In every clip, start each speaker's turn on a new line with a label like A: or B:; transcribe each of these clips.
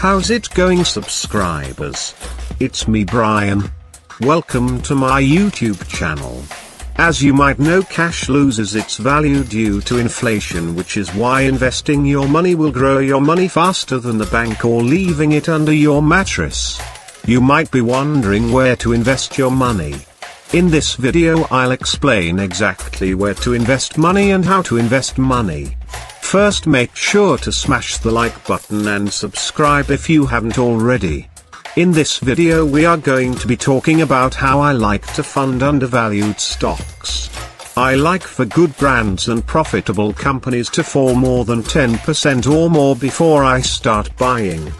A: How's it going, subscribers? It's me, Brian. Welcome to my YouTube channel. As you might know, cash loses its value due to inflation, which is why investing your money will grow your money faster than the bank or leaving it under your mattress. You might be wondering where to invest your money. In this video I'll explain exactly where to invest money and how to invest money. First, make sure to smash the like button and subscribe if you haven't already. In this video we are going to be talking about how I like to fund undervalued stocks. I like for good brands and profitable companies to fall more than 10% or more before I start buying.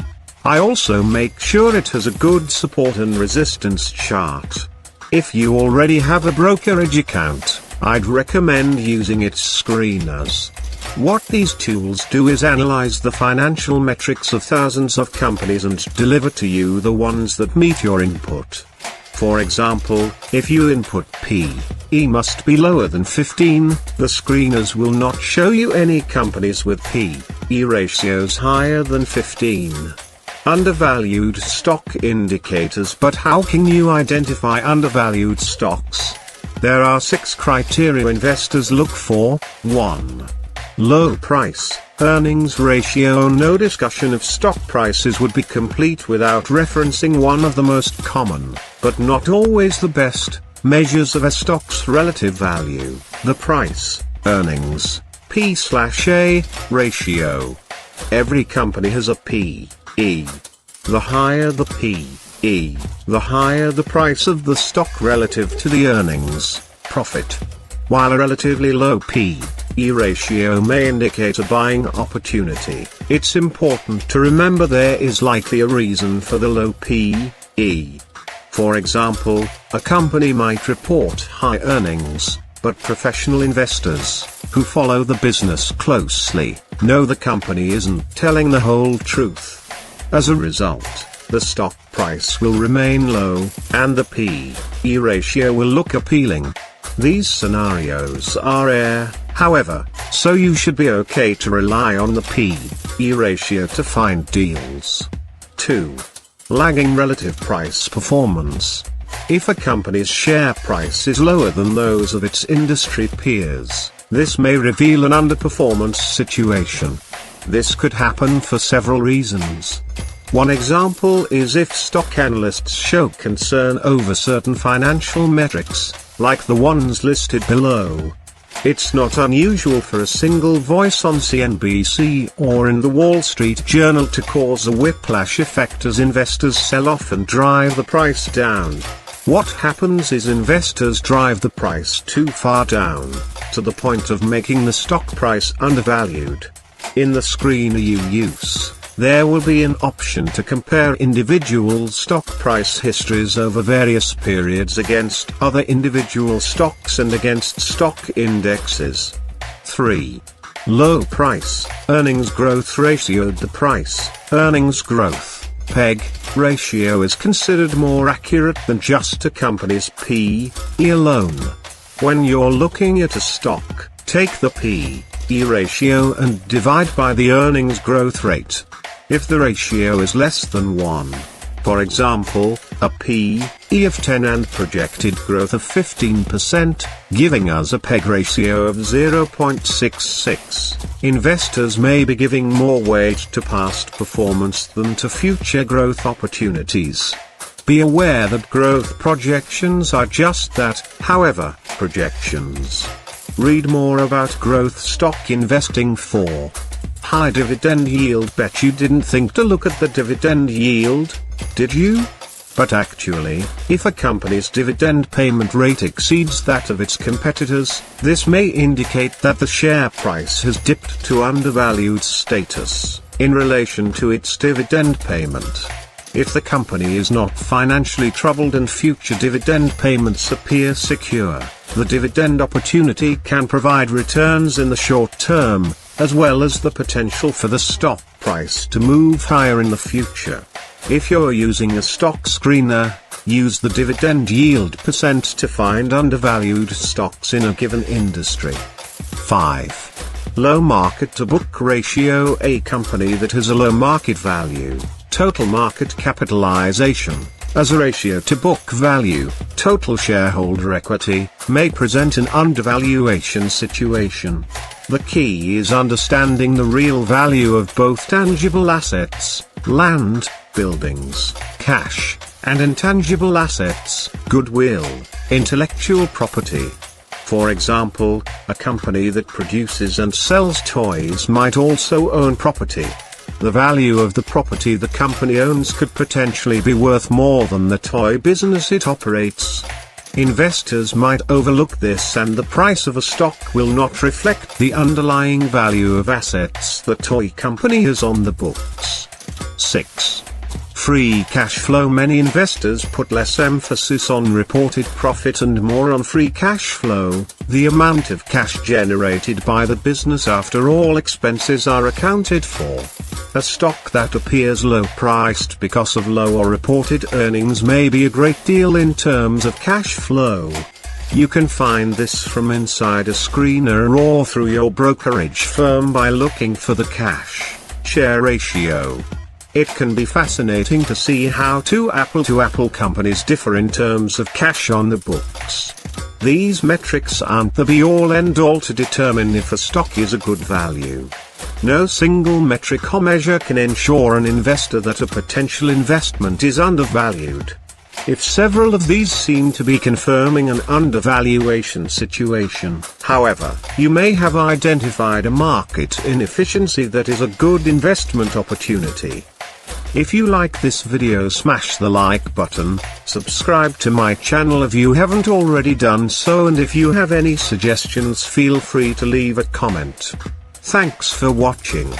A: I also make sure it has a good support and resistance chart. If you already have a brokerage account, I'd recommend using its screeners. What these tools do is analyze the financial metrics of thousands of companies and deliver to you the ones that meet your input. For example, if you input P/E must be lower than 15, the screeners will not show you any companies with P/E ratios higher than 15. Undervalued stock indicators. But how can you identify undervalued stocks? There are 6 criteria investors look for. 1. Low price earnings ratio. No discussion of stock prices would be complete without referencing one of the most common, but not always the best, measures of a stock's relative value: the price earnings P/A ratio. Every company has a P/E. The higher the P/E, the higher the price of the stock relative to the earnings profit. While a relatively low P/E ratio may indicate a buying opportunity, it's important to remember there is likely a reason for the low P/E. For example, a company might report high earnings, but professional investors, who follow the business closely, know the company isn't telling the whole truth. As a result, the stock price will remain low, and the P/E ratio will look appealing. These scenarios are rare, however, so you should be okay to rely on the P/E ratio to find deals. 2. Lagging relative price performance. If a company's share price is lower than those of its industry peers, this may reveal an underperformance situation. This could happen for several reasons. One example is if stock analysts show concern over certain financial metrics, like the ones listed below. It's not unusual for a single voice on CNBC or in the Wall Street Journal to cause a whiplash effect as investors sell off and drive the price down. What happens is investors drive the price too far down, to the point of making the stock price undervalued. In the screener you use, there will be an option to compare individual stock price histories over various periods against other individual stocks and against stock indexes. 3. Low price earnings growth ratio. The price earnings growth PEG ratio is considered more accurate than just a company's P/E alone. When you're looking at a stock, take the P/E ratio and divide by the earnings growth rate. If the ratio is less than 1, for example, a P/E of 10 and projected growth of 15%, giving us a PEG ratio of 0.66, investors may be giving more weight to past performance than to future growth opportunities. Be aware that growth projections are just that, however, projections. Read more about growth stock investing. 4. High dividend yield. Bet you didn't think to look at the dividend yield, did you? But actually, if a company's dividend payment rate exceeds that of its competitors, this may indicate that the share price has dipped to undervalued status in relation to its dividend payment. If the company is not financially troubled and future dividend payments appear secure, the dividend opportunity can provide returns in the short term, as well as the potential for the stock price to move higher in the future. If you're using a stock screener, use the dividend yield percent to find undervalued stocks in a given industry. 5. Low market to book ratio. A company that has a low market value total market capitalization, as a ratio to book value, total shareholder equity, may present an undervaluation situation. The key is understanding the real value of both tangible assets, land, buildings, cash, and intangible assets, goodwill, intellectual property. For example, a company that produces and sells toys might also own property. The value of the property the company owns could potentially be worth more than the toy business it operates. Investors might overlook this, and the price of a stock will not reflect the underlying value of assets the toy company has on the books. 6. Free cash flow. Many investors put less emphasis on reported profit and more on free cash flow, the amount of cash generated by the business after all expenses are accounted for. A stock that appears low priced because of lower reported earnings may be a great deal in terms of cash flow. You can find this from inside a screener or through your brokerage firm by looking for the cash-share ratio. It can be fascinating to see how two Apple-to-Apple companies differ in terms of cash on the books. These metrics aren't the be-all end-all to determine if a stock is a good value. No single metric or measure can ensure an investor that a potential investment is undervalued. If several of these seem to be confirming an undervaluation situation, however, you may have identified a market inefficiency that is a good investment opportunity. If you like this video, smash the like button, subscribe to my channel if you haven't already done so, and if you have any suggestions, feel free to leave a comment. Thanks for watching.